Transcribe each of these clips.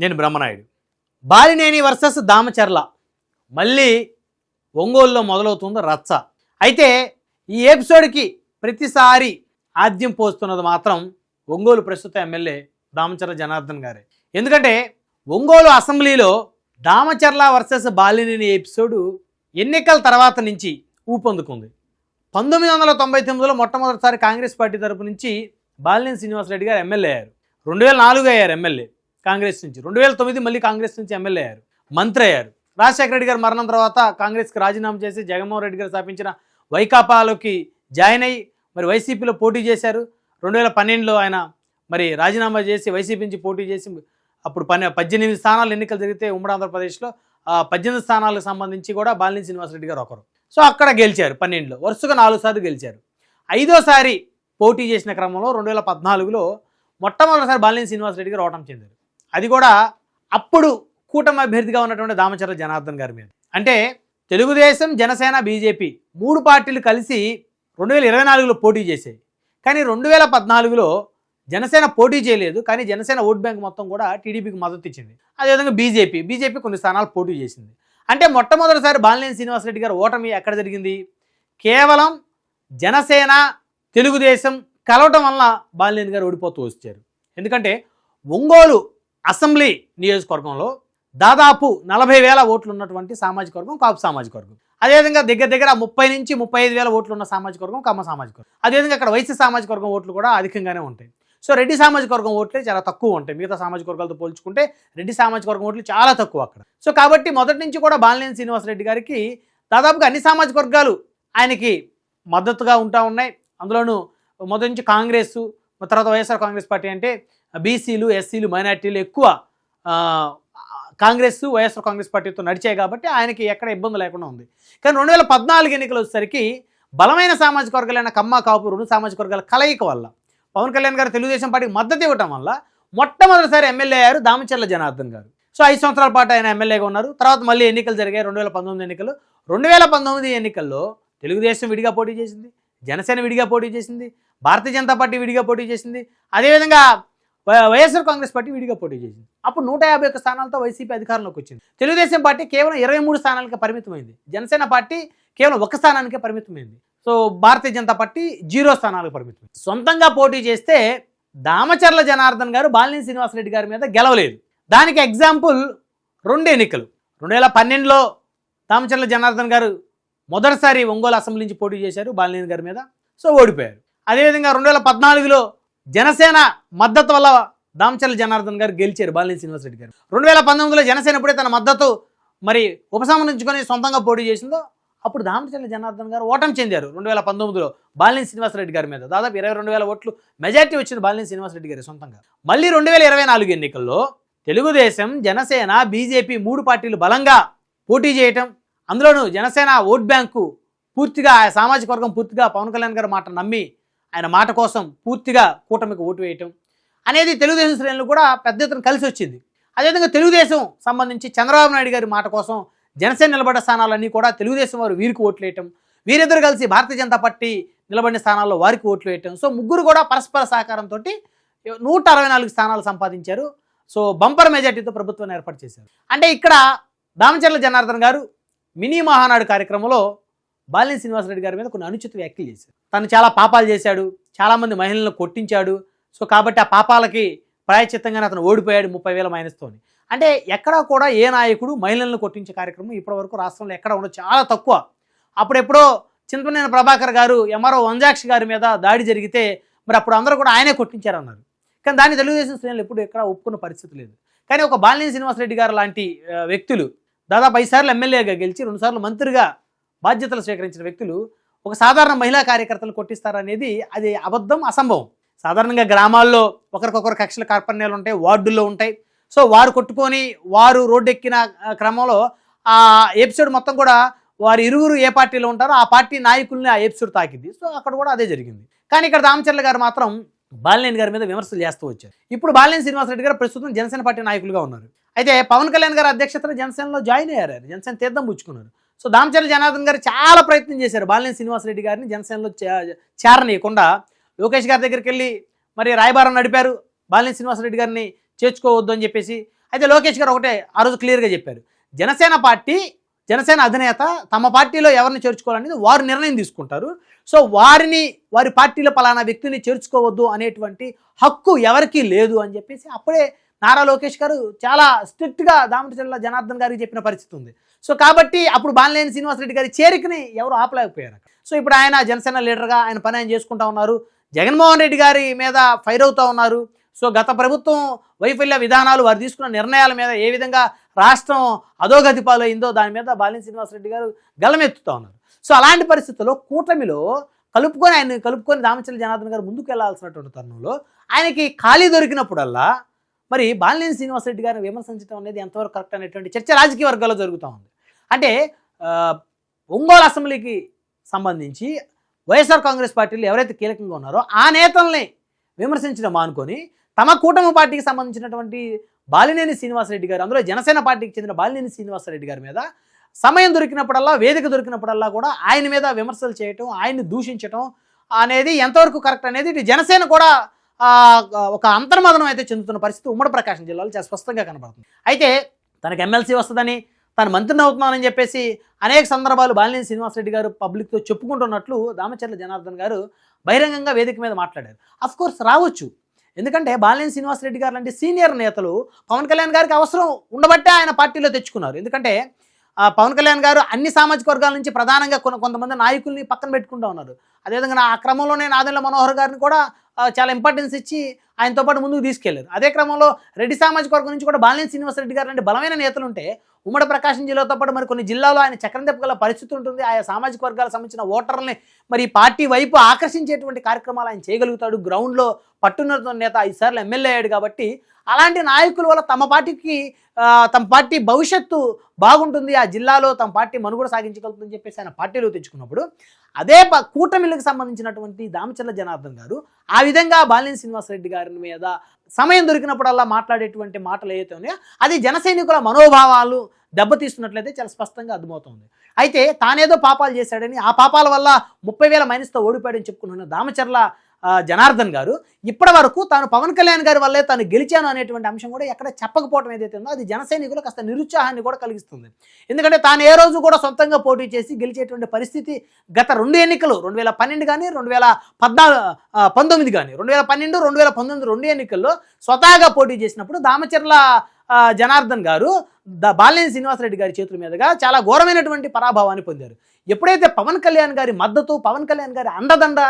నేను బ్రహ్మనాయుడు. బాలినేని వర్సెస్ దామచర్ల మళ్ళీ ఒంగోలులో మొదలవుతుంది రచ్చ. అయితే ఈ ఎపిసోడ్కి ప్రతిసారి ఆద్యం పోస్తున్నది మాత్రం ఒంగోలు ప్రస్తుత ఎమ్మెల్యే దామచర్ల జనార్దన్ గారే. ఎందుకంటే ఒంగోలు అసెంబ్లీలో దామచర్ల వర్సెస్ బాలినేని ఎపిసోడు ఎన్నికల తర్వాత నుంచి ఊపందుకుంది. 1999లో మొట్టమొదటిసారి కాంగ్రెస్ పార్టీ తరపు నుంచి బాలినేని శ్రీనివాసరెడ్డి గారు ఎమ్మెల్యే అయ్యారు. 2004 అయ్యారు ఎమ్మెల్యే కాంగ్రెస్ నుంచి. 2009 మళ్ళీ కాంగ్రెస్ నుంచి ఎమ్మెల్యే అయ్యారు, మంత్రి అయ్యారు. రాజశేఖర రెడ్డి గారు మరణం తర్వాత కాంగ్రెస్కి రాజీనామా చేసి జగన్మోహన్ రెడ్డి గారు స్థాపించిన వైకాపాలోకి జాయిన్ అయ్యి మరి వైసీపీలో పోటీ చేశారు. 2012లో ఆయన మరి రాజీనామా చేసి వైసీపీ నుంచి పోటీ చేసి అప్పుడు 18 స్థానాలు ఎన్నికలు జరిగితే ఉమ్మడి ఆంధ్రప్రదేశ్లో 18 స్థానాలకు సంబంధించి కూడా బాలినేని శ్రీనివాసరెడ్డి గారు ఒకరు. సో అక్కడ గెలిచారు. 12లో వరుసగా 4 సార్లు గెలిచారు. 5ఓసారి పోటీ చేసిన క్రమంలో 2014లో మొట్టమొదటిసారి బాలినేని శ్రీనివాసరెడ్డి గారు ఓటమి చెందారు. అది కూడా అప్పుడు కూటమి అభ్యర్థిగా ఉన్నటువంటి దామచర్ల జనార్దన్ గారి మీద. అంటే తెలుగుదేశం, జనసేన, బీజేపీ 3 పార్టీలు కలిసి 2024లో పోటీ చేశాయి. కానీ 2014లో జనసేన పోటీ చేయలేదు. కానీ జనసేన ఓట్ బ్యాంక్ మొత్తం కూడా టీడీపీకి మద్దతు ఇచ్చింది. అదేవిధంగా బీజేపీ కొన్ని స్థానాలు పోటీ చేసింది. అంటే మొట్టమొదటిసారి బాలినేని శ్రీనివాసరెడ్డి గారు ఓటమి ఎక్కడ జరిగింది? కేవలం జనసేన, తెలుగుదేశం కలవటం వల్ల బాలినేని గారు ఓడిపోతూ వచ్చారు. ఎందుకంటే ఒంగోలు అసెంబ్లీ నియోజకవర్గంలో దాదాపు 40,000 ఓట్లు ఉన్నటువంటి సామాజిక వర్గం కాపు సామాజిక వర్గం. అదేవిధంగా దగ్గర 30 నుంచి 35,000 ఓట్లు ఉన్న సామాజిక వర్గం కమ్మ సామాజిక వర్గం. అదేవిధంగా అక్కడ వైశ్య సామాజిక వర్గం ఓట్లు కూడా అధికంగానే ఉంటాయి. సో రెడ్డి సామాజిక వర్గం ఓట్లే చాలా తక్కువ ఉంటాయి. మిగతా సామాజిక వర్గాలతో పోల్చుకుంటే రెడ్డి సామాజిక వర్గం ఓట్లు చాలా తక్కువ అక్కడ. సో కాబట్టి మొదటి నుంచి కూడా బాలినేని శ్రీనివాసరెడ్డి గారికి దాదాపుగా అన్ని సామాజిక వర్గాలు ఆయనకి మద్దతుగా ఉంటా ఉన్నాయి. అందులోనూ మొదటి నుంచి కాంగ్రెస్, తర్వాత వైఎస్ఆర్ కాంగ్రెస్ పార్టీ అంటే బీసీలు, ఎస్సీలు, మైనార్టీలు ఎక్కువ కాంగ్రెస్, వైఎస్ఆర్ కాంగ్రెస్ పార్టీతో నడిచాయి కాబట్టి ఆయనకి ఎక్కడ ఇబ్బంది లేకుండా ఉంది. కానీ 2014 ఎన్నికలు వచ్చేసరికి బలమైన సామాజిక వర్గాలైన కమ్మ, కాపు 2 సామాజిక వర్గాల కలయిక వల్ల పవన్ కళ్యాణ్ గారు తెలుగుదేశం పార్టీకి మద్దతు ఇవ్వటం వల్ల మొట్టమొదటిసారి ఎమ్మెల్యే అయ్యారు దామచర్ల జనార్దన్ గారు. సో 5 సంవత్సరాల పాటు ఆయన ఎమ్మెల్యేగా ఉన్నారు. తర్వాత మళ్ళీ ఎన్నికలు జరిగాయి. 2019 ఎన్నికలు. 2019 ఎన్నికల్లో తెలుగుదేశం విడిగా పోటీ చేసింది, జనసేన విడిగా పోటీ చేసింది, భారతీయ జనతా పార్టీ విడిగా పోటీ చేసింది, అదేవిధంగా వైఎస్ఆర్ కాంగ్రెస్ పార్టీ విడిగా పోటీ చేసింది. అప్పుడు 151 స్థానాలతో వైసీపీ అధికారంలోకి వచ్చింది. తెలుగుదేశం పార్టీ కేవలం 23 స్థానాలకే పరిమితమైంది. జనసేన పార్టీ కేవలం 1 స్థానానికే పరిమితమైంది. సో భారతీయ జనతా పార్టీ 0 స్థానాలకు పరిమితమైంది. సొంతంగా పోటీ చేస్తే దామచర్ల జనార్దన్ గారు బాలినేని శ్రీనివాసరెడ్డి గారి మీద గెలవలేదు. దానికి ఎగ్జాంపుల్ 2 ఎన్నికలు. 2012లో దామచర్ల జనార్దన్ గారు మొదటిసారి ఒంగోలు అసెంబ్లీ నుంచి పోటీ చేశారు బాలినేని గారి మీద. సో ఓడిపోయారు. అదేవిధంగా 2014లో జనసేన మద్దతు వల్ల దామచర్ల జనార్దన్ గారు గెలిచారు బాలినేని శ్రీనివాసరెడ్డి గారు. 2019లో జనసేన ఎప్పుడే తన మద్దతు మరి ఉపసంహరించుకొని సొంతంగా పోటీ చేసిందో అప్పుడు దామచర్ల జనార్దన్ గారు ఓటమి చెందారు. 2019లో బాలినేని శ్రీనివాసరెడ్డి గారి మీద దాదాపు 22,000 ఓట్లు మెజార్టీ వచ్చింది బాలినేని శ్రీనివాసరెడ్డి గారి సొంతంగా. మళ్ళీ 2024 ఎన్నికల్లో తెలుగుదేశం, జనసేన, బీజేపీ 3 పార్టీలు బలంగా పోటీ చేయటం, అందులోనూ జనసేన ఓట్ బ్యాంకు పూర్తిగా ఆ సామాజిక వర్గం పూర్తిగా పవన్ కళ్యాణ్ గారి మాట నమ్మి ఆయన మాట కోసం పూర్తిగా కూటమికి ఓటు వేయటం అనేది తెలుగుదేశం శ్రేణులు కూడా పెద్ద ఎత్తున కలిసి వచ్చింది. అదేవిధంగా తెలుగుదేశం సంబంధించి చంద్రబాబు నాయుడు గారి మాట కోసం జనసేన నిలబడ్డ స్థానాలన్నీ కూడా తెలుగుదేశం వారు వీరికి ఓట్లు వేయటం, వీరిద్దరు కలిసి భారతీయ జనతా పార్టీ నిలబడిన స్థానాల్లో వారికి ఓట్లు వేయటం. సో ముగ్గురు కూడా పరస్పర సహకారంతో 164 స్థానాలు సంపాదించారు. సో బంపర్ మెజార్టీతో ప్రభుత్వాన్ని ఏర్పాటు చేశారు. అంటే ఇక్కడ దామచర్ల జనార్దన్ గారు మినీ మహానాడు కార్యక్రమంలో బాలినేని శ్రీనివాసరెడ్డి గారి మీద కొన్ని అనుచిత వ్యాఖ్యలు చేశారు. తను చాలా పాపాలు చేశాడు, చాలామంది మహిళలను కొట్టించాడు. సో కాబట్టి ఆ పాపాలకి ప్రాయశ్చిత్తంగానే అతను ఓడిపోయాడు 30,000 మైనస్తోని. అంటే ఎక్కడా కూడా ఏ నాయకుడు మహిళలను కొట్టించే కార్యక్రమం ఇప్పటివరకు రాష్ట్రంలో ఎక్కడ ఉండదు, చాలా తక్కువ. అప్పుడెప్పుడో చింతమనేని ప్రభాకర్ గారు ఎంఆర్ఓ వంజాక్షి గారి మీద దాడి జరిగితే మరి అప్పుడు అందరూ కూడా ఆయనే కొట్టించారన్నారు. కానీ దాన్ని తెలుగుదేశం శ్రేణులు ఎప్పుడు ఎక్కడ ఒప్పుకున్న పరిస్థితి లేదు. కానీ ఒక బాలినేని శ్రీనివాసరెడ్డి గారు లాంటి వ్యక్తులు దాదాపు 5 సార్లు ఎమ్మెల్యేగా గెలిచి 2 సార్లు మంత్రిగా బాధ్యతలు స్వీకరించిన వ్యక్తులు ఒక సాధారణ మహిళా కార్యకర్తలు కొట్టిస్తారనేది అది అబద్ధం, అసంభవం. సాధారణంగా గ్రామాల్లో ఒకరికొకరు కక్షల కార్పణ్యాలు ఉంటాయి, వార్డుల్లో ఉంటాయి. సో వారు కొట్టుకొని వారు రోడ్డు ఎక్కిన క్రమంలో ఆ ఎపిసోడ్ మొత్తం కూడా వారు ఇరువురు ఏ పార్టీలో ఉంటారో ఆ పార్టీ నాయకుల్ని ఆ ఎపిసోడ్ తాకింది. సో అక్కడ కూడా అదే జరిగింది. కానీ ఇక్కడ దామచర్ల గారు మాత్రం బాలినేని గారి మీద విమర్శలు చేస్తూ వచ్చారు. ఇప్పుడు బాలినేని శ్రీనివాసరెడ్డి గారు ప్రస్తుతం జనసేన పార్టీ నాయకులుగా ఉన్నారు. అయితే పవన్ కళ్యాణ్ గారి అధ్యక్షతన జనసేనలో జాయిన్ అయ్యారు, జనసేన తీర్థం పుచ్చుకున్నారు. సో దామచర్ల జనార్దన్ గారు చాలా ప్రయత్నం చేశారు బాలినేని శ్రీనివాసరెడ్డి గారిని జనసేనలో చేరనీయకుండా. లోకేష్ గారి దగ్గరికి వెళ్ళి మరి రాయబారం నడిపారు, బాలినేని శ్రీనివాసరెడ్డి గారిని చేర్చుకోవద్దు అని చెప్పేసి. అయితే లోకేష్ గారు ఒకటే ఆ రోజు క్లియర్గా చెప్పారు, జనసేన అధినేత తమ పార్టీలో ఎవరిని చేర్చుకోవాలనేది వారు నిర్ణయం తీసుకుంటారు. సో వారి పార్టీలో పలానా వ్యక్తిని చేర్చుకోవద్దు అనేటువంటి హక్కు ఎవరికీ లేదు అని చెప్పేసి అప్పుడే నారా లోకేష్ గారు చాలా స్ట్రిక్ట్గా దామచర్ల జనార్దన్ గారికి చెప్పిన పరిస్థితి ఉంది. సో కాబట్టి అప్పుడు బాలినేని శ్రీనివాసరెడ్డి గారి చేరికని ఎవరు ఆపలేకపోయారు. సో ఇప్పుడు ఆయన జనసేన లీడర్గా ఆయన పని ఆయన చేసుకుంటా ఉన్నారు. జగన్మోహన్ రెడ్డి గారి మీద ఫైర్ అవుతూ ఉన్నారు. సో గత ప్రభుత్వం వైఫల్య విధానాలు, వారు తీసుకున్న నిర్ణయాల మీద ఏ విధంగా రాష్ట్రం అధోగతి పాలైందో దాని మీద బాలినేని శ్రీనివాసరెడ్డి గారు గలమెత్తుతూ ఉన్నారు. సో అలాంటి పరిస్థితుల్లో కూటమిలో కలుపుకొని దామచర్ల జనార్దన్ గారు ముందుకు వెళ్లాల్సినటువంటి తరుణంలో ఆయనకి ఖాళీ దొరికినప్పుడల్లా మరి బాలినేని శ్రీనివాసరెడ్డి గారిని విమర్శించడం అనేది ఎంతవరకు కరెక్ట్ అనేటువంటి చర్చ రాజకీయ వర్గాల్లో జరుగుతూ ఉంది. అంటే ఒంగోలు అసెంబ్లీకి సంబంధించి వైఎస్ఆర్ కాంగ్రెస్ పార్టీలు ఎవరైతే కీలకంగా ఉన్నారో ఆ నేతల్ని విమర్శించడం మానుకొని తమ కూటమి పార్టీకి సంబంధించినటువంటి బాలినేని శ్రీనివాసరెడ్డి గారు, అందులో జనసేన పార్టీకి చెందిన బాలినేని శ్రీనివాసరెడ్డి గారి మీద సమయం దొరికినప్పుడల్లా, వేదిక దొరికినప్పుడల్లా కూడా ఆయన మీద విమర్శలు చేయటం, ఆయన్ని దూషించటం అనేది ఎంతవరకు కరెక్ట్ అనేది ఇటు జనసేన కూడా ఒక అంతర్మదనం అయితే చెందుతున్న పరిస్థితి ఉమ్మడి ప్రకాశం జిల్లాలో చాలా స్పష్టంగా కనబడుతుంది. అయితే తనకు ఎమ్మెల్సీ వస్తుందని, తను మంత్రిని అవుతున్నానని చెప్పేసి అనేక సందర్భాలు బాలినేని శ్రీనివాసరెడ్డి గారు పబ్లిక్తో చెప్పుకుంటున్నట్లు దామచర్ల జనార్దన్ గారు బహిరంగంగా వేదిక మీద మాట్లాడారు. అఫ్కోర్స్ రావచ్చు, ఎందుకంటే బాలినేని శ్రీనివాసరెడ్డి గారు లాంటి సీనియర్ నేతలు పవన్ కళ్యాణ్ గారికి అవసరం ఉండబట్టే ఆయన పార్టీలో తెచ్చుకున్నారు. ఎందుకంటే పవన్ కళ్యాణ్ గారు అన్ని సామాజిక వర్గాల నుంచి ప్రధానంగా కొంతమంది నాయకుల్ని పక్కన పెట్టుకుంటూ ఉన్నారు. అదేవిధంగా ఆ క్రమంలోనే నాదెండ్ల మనోహర్ గారిని కూడా చాలా ఇంపార్టెన్స్ ఇచ్చి ఆయనతో పాటు ముందుకు తీసుకెళ్లారు. అదే క్రమంలో రెడ్డి సామాజిక వర్గం నుంచి కూడా బాలినేని శ్రీనివాసరెడ్డి గారు లాంటి బలమైన నేతలు ఉంటే ఉమ్మడి ప్రకాశం జిల్లాతో పాటు మరి కొన్ని జిల్లాలో ఆయన చక్రం తిప్పగల పరిస్థితి ఉంటుంది. ఆయా సామాజిక వర్గాలకు సంబంధించిన ఓటర్లని మరి పార్టీ వైపు ఆకర్షించేటువంటి కార్యక్రమాలు ఆయన చేయగలుగుతాడు. గ్రౌండ్లో పట్టున్న నేత 5 సార్లు ఎమ్మెల్యే అయ్యాడు కాబట్టి అలాంటి నాయకుల వల్ల తమ పార్టీ భవిష్యత్తు బాగుంటుంది, ఆ జిల్లాలో తమ పార్టీ మనుగడ సాగించగలుగుతుందని చెప్పేసి ఆయన పార్టీలో తెచ్చుకున్నప్పుడు అదే కూటమిలకు సంబంధించినటువంటి దామచర్ల జనార్దన్ గారు ఆ విధంగా బాలినేని శ్రీనివాసరెడ్డి గారి మీద సమయం దొరికినప్పుడల్లా మాట్లాడేటువంటి మాటలు ఏవైతే ఉన్నాయో అది జన సైనికుల మనోభావాలు దెబ్బతీస్తున్నట్లయితే చాలా స్పష్టంగా అర్థమవుతుంది. అయితే తానేదో పాపాలు చేశాడని, ఆ పాపాల వల్ల 30,000 మైనస్తో ఓడిపోయాడని చెప్పుకుంటున్న దామచర్ల జనార్దన్ గారు ఇప్పటి వరకు తాను పవన్ కళ్యాణ్ గారి వల్లే తాను గెలిచాను అనేటువంటి అంశం కూడా ఎక్కడ చెప్పకపోవడం ఏదైతే ఉందో అది జనసైనికులు కాస్త నిరుత్సాహాన్ని కూడా కలిగిస్తుంది. ఎందుకంటే తాను ఏ రోజు కూడా సొంతంగా పోటీ చేసి గెలిచేటువంటి పరిస్థితి గత 2 ఎన్నికలు 2012 కానీ 2019 కానీ 2012, 2019 2 ఎన్నికల్లో స్వతహాగా పోటీ చేసినప్పుడు దామచర్ల జనార్దన్ గారు బాలినేని శ్రీనివాసరెడ్డి గారి చేతుల మీదుగా చాలా ఘోరమైనటువంటి పరాభవాన్ని పొందారు. ఎప్పుడైతే పవన్ కళ్యాణ్ గారి మద్దతు, పవన్ కళ్యాణ్ గారి అండదండ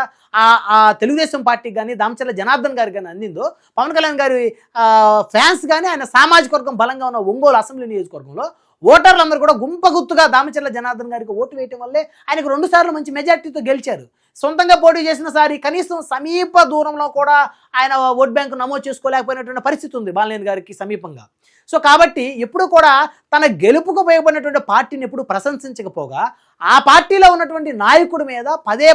ఆ తెలుగుదేశం పార్టీకి కానీ దామచర్ల జనార్దన్ గారికి కానీ అందిందో, పవన్ కళ్యాణ్ గారి ఫ్యాన్స్ కానీ ఆయన సామాజిక వర్గం బలంగా ఉన్న ఒంగోలు అసెంబ్లీ నియోజకవర్గంలో ఓటర్లందరూ కూడా గుంపగుత్తుగా దామచర్ల జనార్దన్ గారికి ఓటు వేయటం వల్లే ఆయనకు 2 సార్లు మంచి మెజార్టీతో గెలిచారు. సొంతంగా పోటీ చేసిన సారి కనీసం సమీప దూరంలో కూడా ఆయన ఓట్ బ్యాంకు నమోదు చేసుకోలేకపోయినటువంటి పరిస్థితి ఉంది బాలినేని గారికి సమీపంగా. సో కాబట్టి ఎప్పుడు కూడా తన గెలుపుకు ఉపయోగపడినటువంటి పార్టీని ఎప్పుడు ప్రశంసించకపోగా ఆ పార్టీలో ఉన్నటువంటి నాయకుడి మీద పదే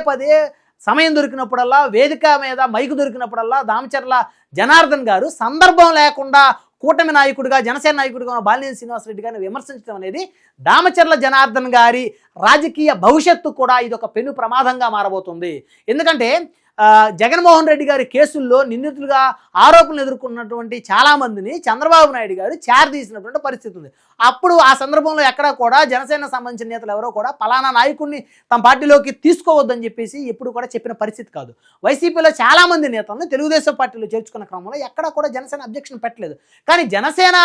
సమయం దొరికినప్పుడల్లా, వేదిక మీద మైకు దొరికినప్పుడల్లా దామచర్ల జనార్దన్ గారు సందర్భం లేకుండా కూటమి నాయకుడిగా, జనసేన నాయకుడిగా బాలినేని శ్రీనివాసరెడ్డి గారిని విమర్శించడం అనేది దామచర్ల జనార్దన్ గారి రాజకీయ భవిష్యత్తు కూడా ఇది ఒక పెను ప్రమాదంగా మారబోతుంది. ఎందుకంటే జగన్మోహన్ రెడ్డి గారి కేసుల్లో నిందితులుగా ఆరోపణలు ఎదుర్కొన్నటువంటి చాలామందిని చంద్రబాబు నాయుడు గారు చేరదీసినటువంటి పరిస్థితి ఉంది. అప్పుడు ఆ సందర్భంలో ఎక్కడా కూడా జనసేన సంబంధించిన నేతలు ఎవరో కూడా పలానా నాయకుడిని తమ పార్టీలోకి తీసుకోవద్దని చెప్పేసి ఎప్పుడు కూడా చెప్పిన పరిస్థితి కాదు. వైసీపీలో చాలామంది నేతలను తెలుగుదేశం పార్టీలో చేర్చుకున్న క్రమంలో ఎక్కడా కూడా జనసేన అబ్జెక్షన్ పెట్టలేదు. కానీ జనసేన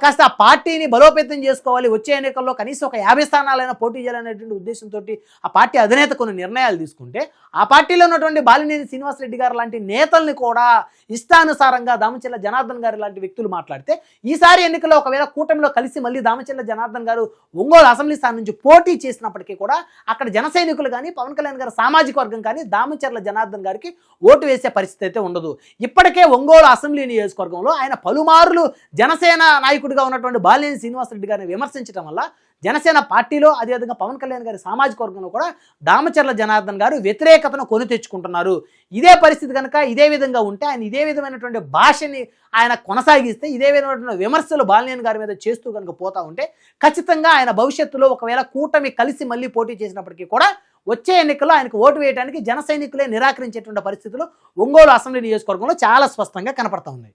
కాస్త ఆ పార్టీని బలోపేతం చేసుకోవాలి, వచ్చే ఎన్నికల్లో కనీసం ఒక 50 స్థానాలైనా పోటీ చేయాలనేటువంటి ఉద్దేశంతో ఆ పార్టీ అధినేత కొన్ని నిర్ణయాలు తీసుకుంటే ఆ పార్టీలో ఉన్నటువంటి బాలినేని శ్రీనివాసరెడ్డి గారు లాంటి నేతల్ని కూడా ఇష్టానుసారంగా దామచర్ల జనార్దన్ గారు లాంటి వ్యక్తులు మాట్లాడితే ఈసారి ఎన్నికల్లో ఒకవేళ కూటమిలో కలిసి మళ్ళీ దామచర్ల జనార్దన్ గారు ఒంగోలు అసెంబ్లీ స్థానం నుంచి పోటీ చేసినప్పటికీ కూడా అక్కడ జన సైనికులు కానీ పవన్ కళ్యాణ్ గారి సామాజిక వర్గం కానీ దామచర్ల జనార్దన్ గారికి ఓటు వేసే పరిస్థితి అయితే ఉండదు. ఇప్పటికే ఒంగోలు అసెంబ్లీ నియోజకవర్గంలో ఆయన పలుమార్లు జనసేన నాయకుడిగా ఉన్నటువంటి బాలినేని శ్రీనివాసరెడ్డి గారిని విమర్శించడం వల్ల జనసేన పార్టీలో అదేవిధంగా పవన్ కళ్యాణ్ గారి సామాజిక వర్గంలో కూడా దామచర్ల జనార్దన్ గారు వ్యతిరేకతను కొని తెచ్చుకుంటున్నారు. ఇదే పరిస్థితి కనుక ఇదే విధంగా ఉంటే ఆయన ఇదే విధమైనటువంటి భాషని ఆయన కొనసాగిస్తే ఇదే విధమైనటువంటి విమర్శలు బాలినేని గారి మీద చేస్తూ కనుక పోతా ఉంటే ఖచ్చితంగా ఆయన భవిష్యత్తులో ఒకవేళ కూటమి కలిసి మళ్ళీ పోటీ చేసినప్పటికీ కూడా వచ్చే ఎన్నికల్లో ఆయనకు ఓటు వేయడానికి జన సైనికులే నిరాకరించేటువంటి పరిస్థితులు ఒంగోలు అసెంబ్లీ నియోజకవర్గంలో చాలా స్పష్టంగా కనపడతా ఉన్నాయి.